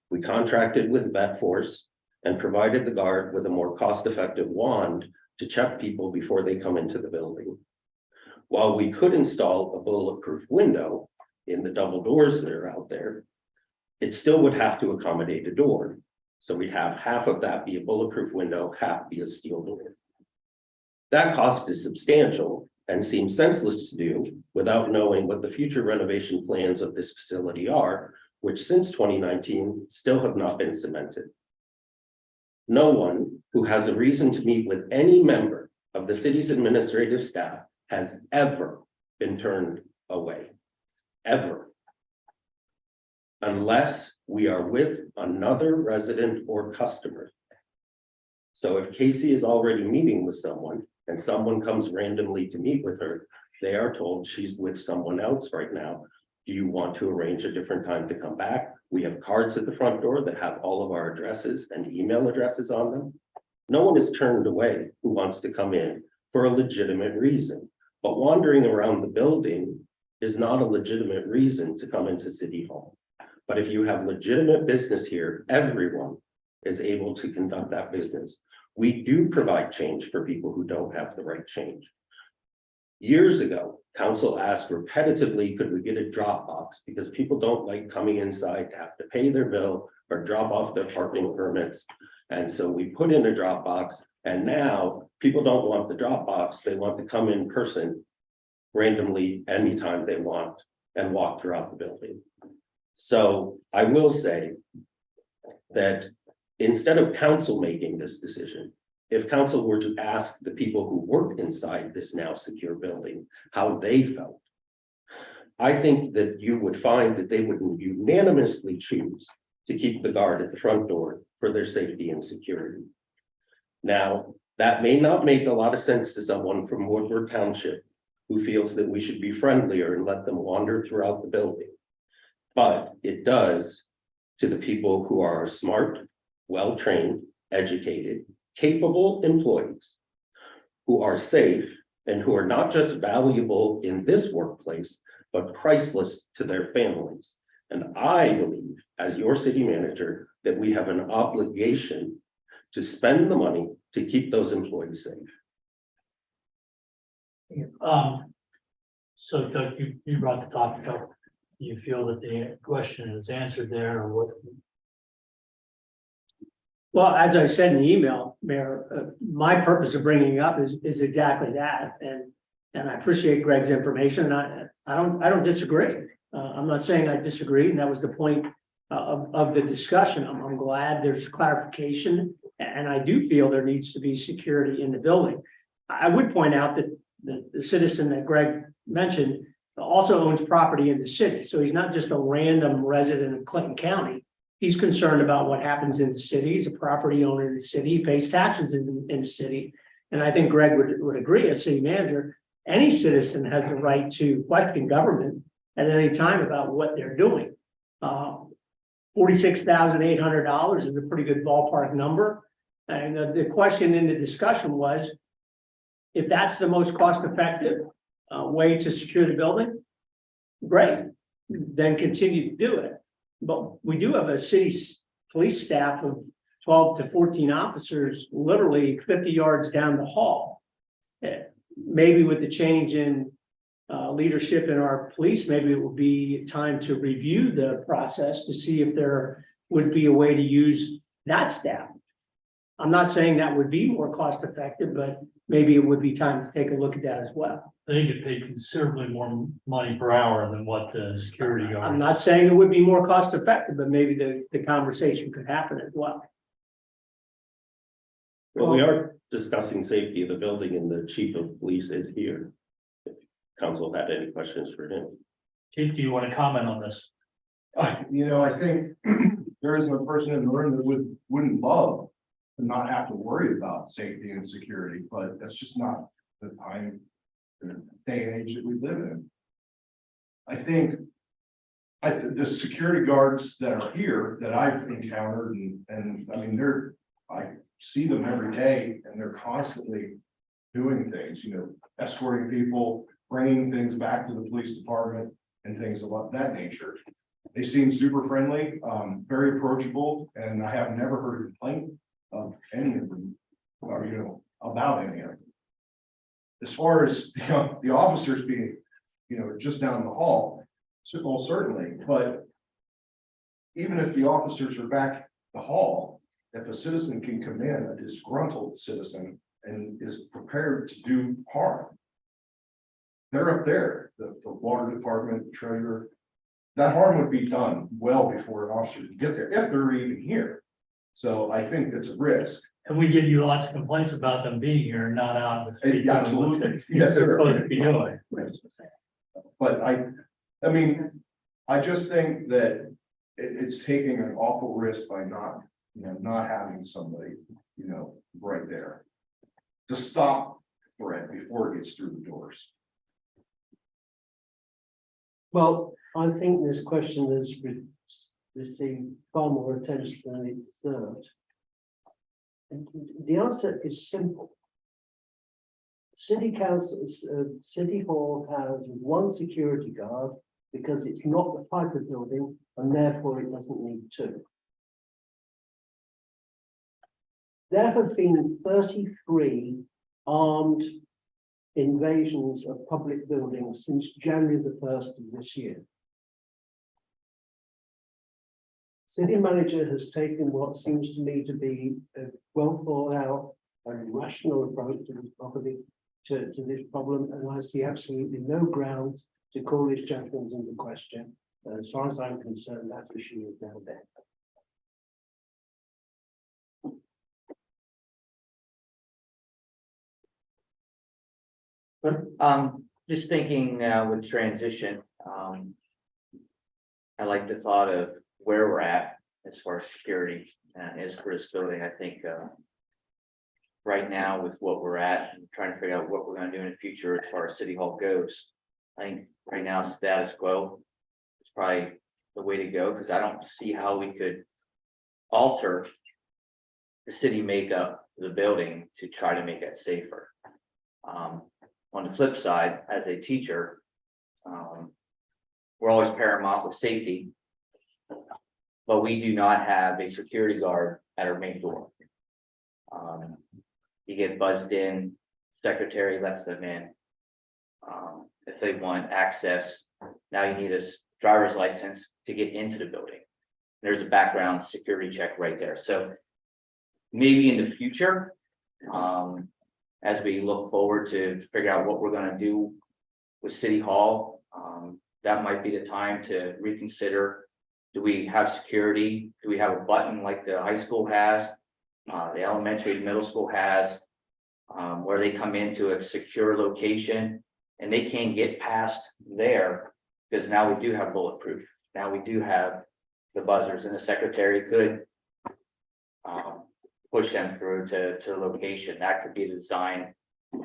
we contracted with Vet Force and provided the guard with a more cost-effective wand to check people before they come into the building. While we could install a bulletproof window in the double doors that are out there, it still would have to accommodate a door. So we'd have half of that be a bulletproof window, half be a steel door. That cost is substantial and seems senseless to do without knowing what the future renovation plans of this facility are, which since 2019 still have not been cemented. No one who has a reason to meet with any member of the city's administrative staff has ever been turned away, ever. Unless we are with another resident or customer. So if Casey is already meeting with someone and someone comes randomly to meet with her, they are told she's with someone else right now. Do you want to arrange a different time to come back? We have cards at the front door that have all of our addresses and email addresses on them. No one is turned away who wants to come in for a legitimate reason, but wandering around the building is not a legitimate reason to come into City Hall. But if you have legitimate business here, everyone is able to conduct that business. We do provide change for people who don't have the right change. Years ago, council asked repetitively, could we get a drop box? Because people don't like coming inside to have to pay their bill or drop off their parking permits. And so we put in a drop box, and now people don't want the drop box. They want to come in person randomly anytime they want and walk throughout the building. So I will say that instead of council making this decision, if council were to ask the people who work inside this now secure building how they felt, I think that you would find that they would unanimously choose to keep the guard at the front door for their safety and security. Now, that may not make a lot of sense to someone from Woodward Township who feels that we should be friendlier and let them wander throughout the building. But it does to the people who are smart, well-trained, educated, capable employees who are safe and who are not just valuable in this workplace, but priceless to their families. And I believe, as your city manager, that we have an obligation to spend the money to keep those employees safe. So Doug, you brought the topic up. Do you feel that the question is answered there, or what? Well, as I said in the email, Mayor, my purpose of bringing it up is exactly that, and I appreciate Greg's information, and I don't disagree. I'm not saying I disagree, and that was the point of the discussion. I'm glad there's clarification, and I do feel there needs to be security in the building. I would point out that the citizen that Greg mentioned also owns property in the city, so he's not just a random resident of Clinton County. He's concerned about what happens in the city. He's a property owner in the city, he pays taxes in the city. And I think Greg would agree, as city manager, any citizen has the right to question government at any time about what they're doing. $46,800 is a pretty good ballpark number. And the question in the discussion was, if that's the most cost-effective way to secure the building, great, then continue to do it. But we do have a city police staff of 12 to 14 officers, literally 50 yards down the hall. Maybe with the change in leadership in our police, maybe it will be time to review the process to see if there would be a way to use that staff. I'm not saying that would be more cost effective, but maybe it would be time to take a look at that as well. I think it paid considerably more money per hour than what the security guard. I'm not saying it would be more cost effective, but maybe the conversation could happen as well. Well, we are discussing safety of the building and the chief of police is here. If council had any questions for him. Chief, do you want to comment on this? You know, I think there isn't a person in the room that wouldn't love to not have to worry about safety and security, but that's just not the time, the day and age that we live in. I think the security guards that are here that I've encountered and I mean, I see them every day and they're constantly doing things, you know, escorting people, bringing things back to the police department and things of that nature. They seem super friendly, very approachable, and I have never heard a complaint of any of them, or, you know, about any of them. As far as, you know, the officers being, you know, just down the hall, well, certainly, but even if the officers are back the hall, if a citizen can come in, a disgruntled citizen, and is prepared to do harm, they're up there, the water department, the treasurer, that harm would be done well before an officer can get there, if they're even here. So I think it's a risk. And we give you lots of complaints about them being here and not out in the street. Yeah, absolutely. Yes, Yes, they're sir. supposed to be doing. But I mean, I just think that it's taking an awful risk by not, you know, not having somebody, you know, right there to stop threat before it gets through the doors. Well, I think this question has received far more attention than it deserved. And the answer is simple. City Council, City Hall has one security guard because it's not the type of building and therefore it doesn't need two. There have been 33 armed invasions of public buildings since January the 1st of this year. City manager has taken what seems to me to be a well thought out and rational approach to this property, to this problem, and I see absolutely no grounds to call this gentleman into question. As far as I'm concerned, that issue is now dead. Just thinking with transition, I like the thought of where we're at as far as security and as for this building, I think. Right now with what we're at and trying to figure out what we're gonna do in the future as far as City Hall goes. I think right now status quo is probably the way to go, because I don't see how we could alter the city makeup of the building to try to make it safer. On the flip side, as a teacher, we're always paramount with safety. But we do not have a security guard at our main door. You get buzzed in, secretary lets them in. If they want access, now you need a driver's license to get into the building. There's a background security check right there, so. Maybe in the future, as we look forward to figure out what we're gonna do with City Hall, that might be the time to reconsider. Do we have security? Do we have a button like the high school has? The elementary, middle school has, where they come into a secure location and they can't get past there, because now we do have bulletproof. Now we do have the buzzers, and the secretary could push them through to the location. That could be the design,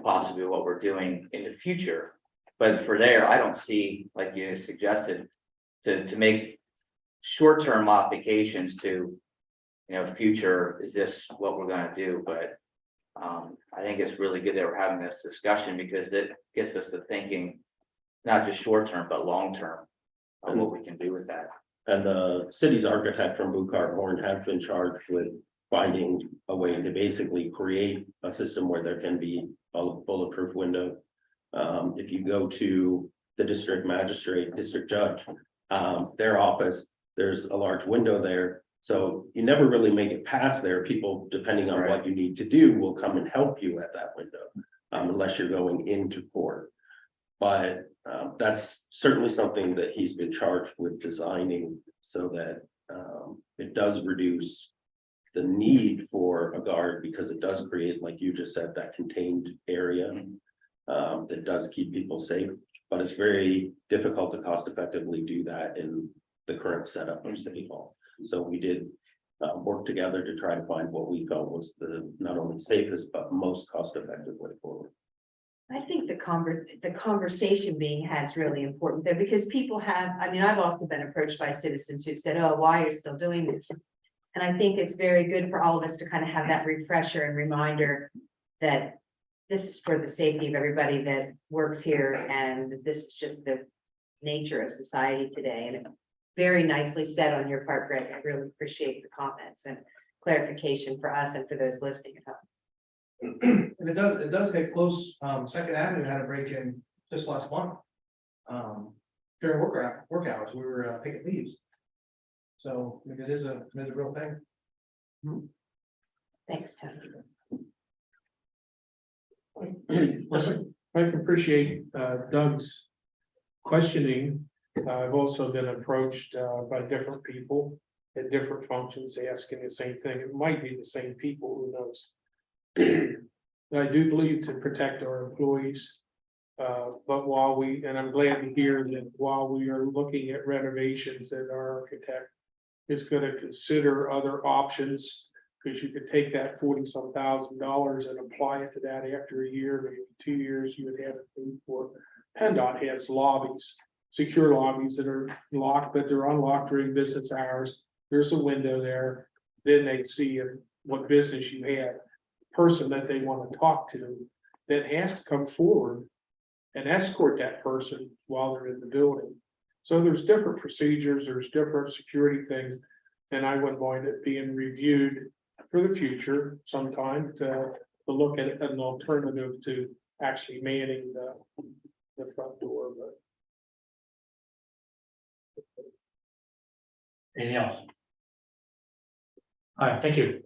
possibly what we're doing in the future. But for there, I don't see, like you suggested, to make short-term modifications to, future, is this what we're gonna do? But I think it's really good that we're having this discussion, because it gets us to thinking, not just short-term, but long-term of what we can do with that. And the city's architect from Buchard Horn has been charged with finding a way to basically create a system where there can be a bulletproof window. If you go to the district magistrate, district judge, their office, there's a large window there. So you never really make it past there. People, depending on what you need to do, will come and help you at that window, unless you're going into court. But that's certainly something that he's been charged with designing, so that it does reduce the need for a guard, because it does create, like you just said, that contained area that does keep people safe. But it's very difficult to cost effectively do that in the current setup of City Hall. So we did work together to try to find what we felt was the not only safest, but most cost effective way forward. I think the conversation being had is really important there, because people have, I've also been approached by citizens who've said, oh, why you're still doing this? And I think it's very good for all of us to kind of have that refresher and reminder that this is for the safety of everybody that works here, and this is just the nature of society today. And very nicely said on your part, Greg. I really appreciate the comments and clarification for us and for those listening at home. And it does get close. Second Avenue had a break in just last month. During work hours, we were picking leaves. So it is a real thing. Thanks, Tony. I can appreciate Doug's questioning. I've also been approached by different people at different functions asking the same thing. It might be the same people, who knows? I do believe to protect our employees. But and I'm glad to hear that while we are looking at renovations, that our architect is going to consider other options, because you could take that $40-some thousand and apply it to that after a year, maybe 2 years, you would have it paid for. PennDOT has lobbies, secure lobbies that are locked, but they're unlocked during business hours. There's a window there. Then they see what business you have. Person that they want to talk to, that has to come forward and escort that person while they're in the building. So there's different procedures, there's different security things, and I wouldn't mind it being reviewed for the future sometime to look at an alternative to actually manning the front door. But Anything else? All right, thank you.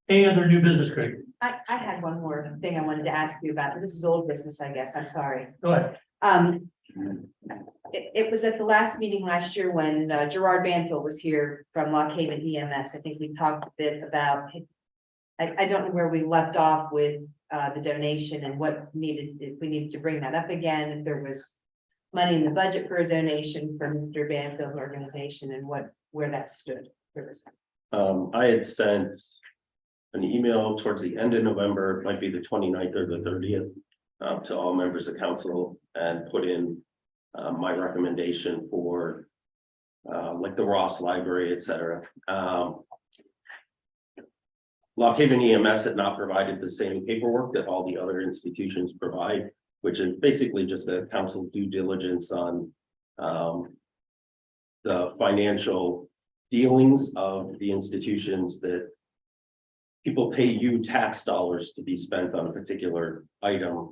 Any other new business, Craig? I had one more thing I wanted to ask you about. This is old business, I guess. I'm sorry. Go ahead. It was at the last meeting last year when Gerard Banfield was here from Lock Haven EMS. I think we talked a bit about. I don't know where we left off with the donation and what needed, if we needed to bring that up again, if there was money in the budget for a donation for Mr. Banfield's organization and where that stood. I had sent an email towards the end of November, it might be the 29th or the 30th, to all members of council and put in my recommendation for like the Ross Library, et cetera. Lock Haven EMS had not provided the same paperwork that all the other institutions provide, which is basically just a council due diligence on the financial dealings of the institutions that people pay you tax dollars to be spent on a particular item.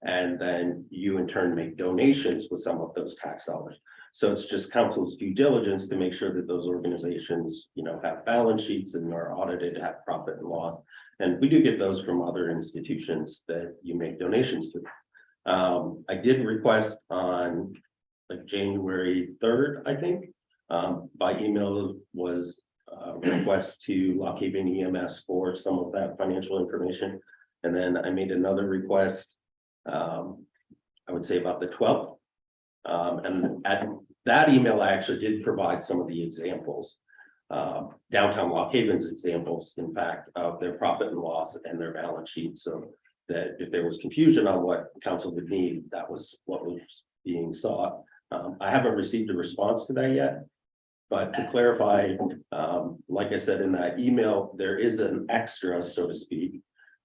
And then you in turn make donations with some of those tax dollars. So it's just council's due diligence to make sure that those organizations, you know, have balance sheets and are audited, have profit and loss. And we do get those from other institutions that you make donations to. I did request on like January 3rd, I think, by email was request to Lock Haven EMS for some of that financial information. And then I made another request, I would say about the 12th. And at that email, I actually did provide some of the examples, downtown Lock Haven's examples, in fact, of their profit and loss and their balance sheet. So that if there was confusion on what council would need, that was what was being sought. I haven't received a response to that yet. But to clarify, like I said in that email, there is an extra, so to speak,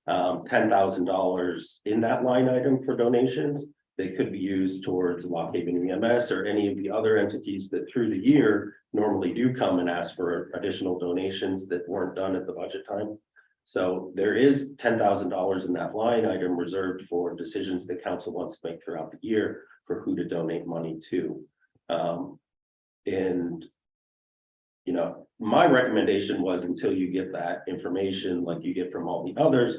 $10,000 in that line item for donations. They could be used towards Lock Haven EMS or any of the other entities that through the year normally do come and ask for additional donations that weren't done at the budget time. So there is $10,000 in that line item reserved for decisions that council wants to make throughout the year for who to donate money to. And you know, my recommendation was until you get that information like you get from all the others,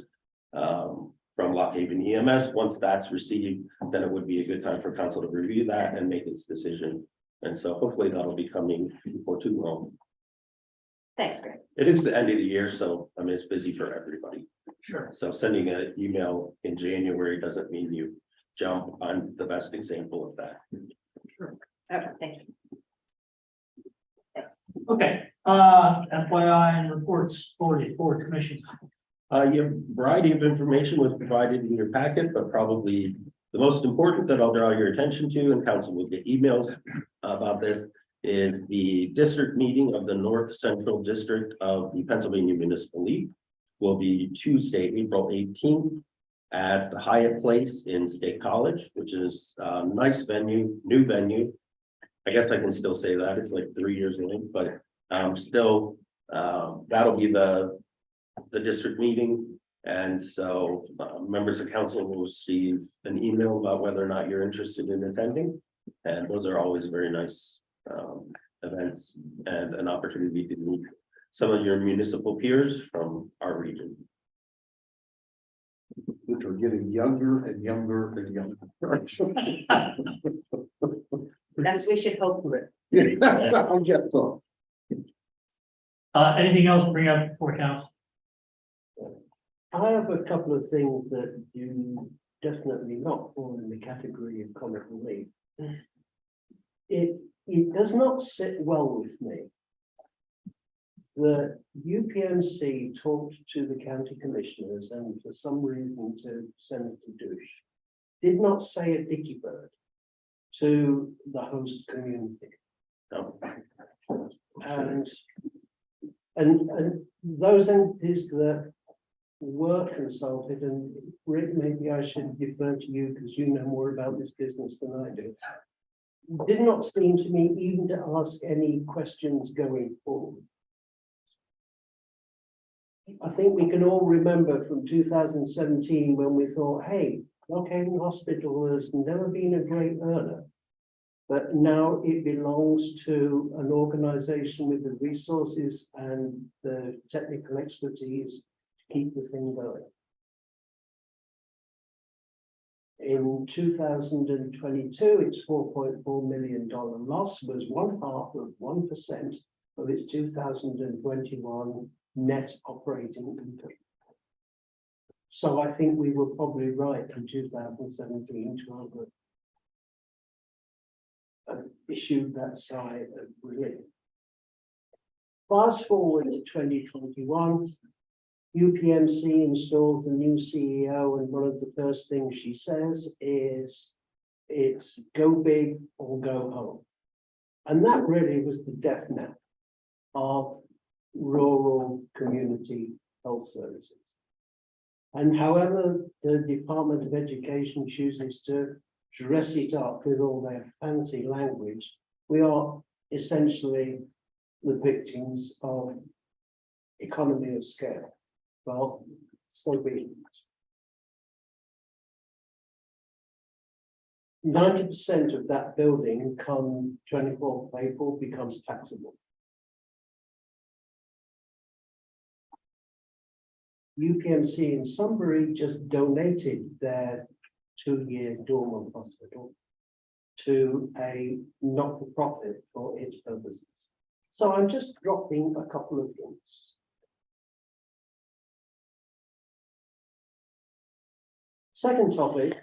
from Lock Haven EMS, once that's received, then it would be a good time for council to review that and make its decision. And so hopefully that'll be coming before too long. Thanks, Greg. It is the end of the year, so I mean, it's busy for everybody. Sure. So sending an email in January doesn't mean you jump on the best example of that. Sure. Okay, thank you. Okay, FYI and reports for commission. Your variety of information was provided in your packet, but probably the most important that I'll draw your attention to, and council will get emails about this, is the district meeting of the North Central District of the Pennsylvania Municipal League will be Tuesday, April 18th at the Hyatt Place in State College, which is a nice venue, new venue. I guess I can still say that it's like 3 years late, but still, that'll be the district meeting. And so members of council will receive an email about whether or not you're interested in attending. And those are always very nice events and an opportunity to meet some of your municipal peers from our region. Which are getting younger and younger and younger. That's, we should hope for it. I'm just thought. Anything else to bring up for council? I have a couple of things that do definitely not fall in the category of comic relief. It does not sit well with me. The UPMC talked to the county commissioners and for some reason to Senator Douche, did not say a dicky bird to the host community. No. And those entities that were consulted, and Rick, maybe I should defer to you because you know more about this business than I do, did not seem to me even to ask any questions going forward. I think we can all remember from 2017 when we thought, hey, Lock Haven Hospital has never been a great earner, but now it belongs to an organization with the resources and the technical expertise to keep the thing going. In 2022, its $4.4 million loss was 0.5% of its 2021 net operating income. So I think we were probably right in 2017 to have issued that sigh of relief. Fast forward to 2021, UPMC installs a new CEO, and one of the first things she says is, it's go big or go home. And that really was the death knell of rural community health services. And however the Department of Education chooses to dress it up with all their fancy language, we are essentially the victims of economy of scale. Well, so be it. 90% of that building come 24th of April becomes taxable. UPMC in Sunbury just donated their 2-year dormant hospital to a not-for-profit for its purposes. So I'm just dropping a couple of hints. Second topic.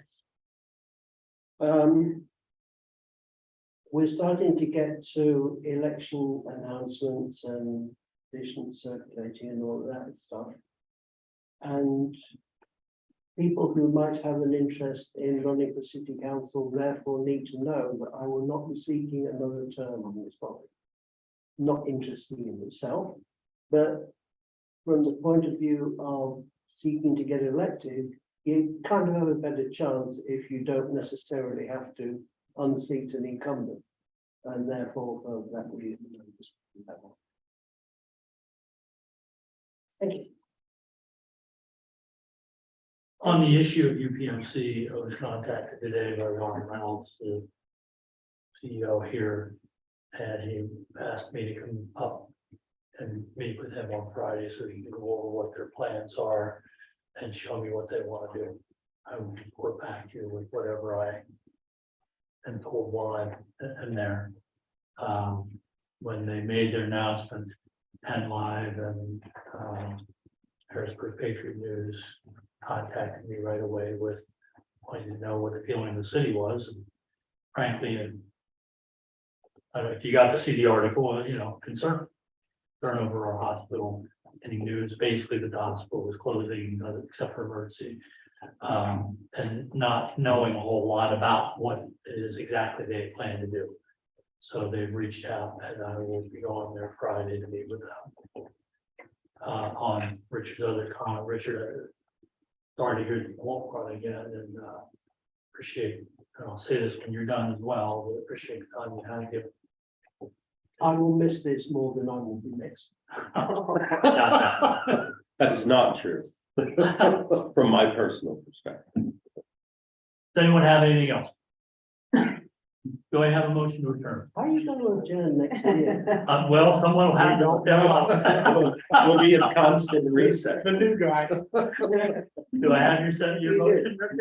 We're starting to get to election announcements and petition circulating and all that stuff. And people who might have an interest in running for city council therefore need to know that I will not be seeking another term on this body. Not interested in itself, but from the point of view of seeking to get elected, you kind of have a better chance if you don't necessarily have to unseat an incumbent. And therefore, for that reason, I'm just putting that one. Thank you. On the issue of UPMC, I was contacted today by Ron Reynolds, the CEO here, and he asked me to come up and meet with him on Friday so he can go over what their plans are and show me what they want to do. I will report back to you with whatever I am told while I'm there. When they made their announcement, Penn Live and Harrisburg Patriot News contacted me right away with wanting to know what the feeling of the city was. And frankly, and I don't know if you got to see the article, concern over our hospital. Any news basically that the hospital was closing, except for emergency, and not knowing a whole lot about what it is exactly they plan to do. So they've reached out, and I will be going there Friday to meet with them on Richard's other comment. Richard, sorry to hear you won't run again, and appreciate. And I'll say this when you're done as well. We appreciate the time you had to give. I will miss this more than I will be missed. That is not true. From my personal perspective. Does anyone have anything else? Do I have a motion to adjourn? How are you going to adjourn next year? Well, someone will have to. We'll be in constant reset. The new guy. Do I have your motion, Richard?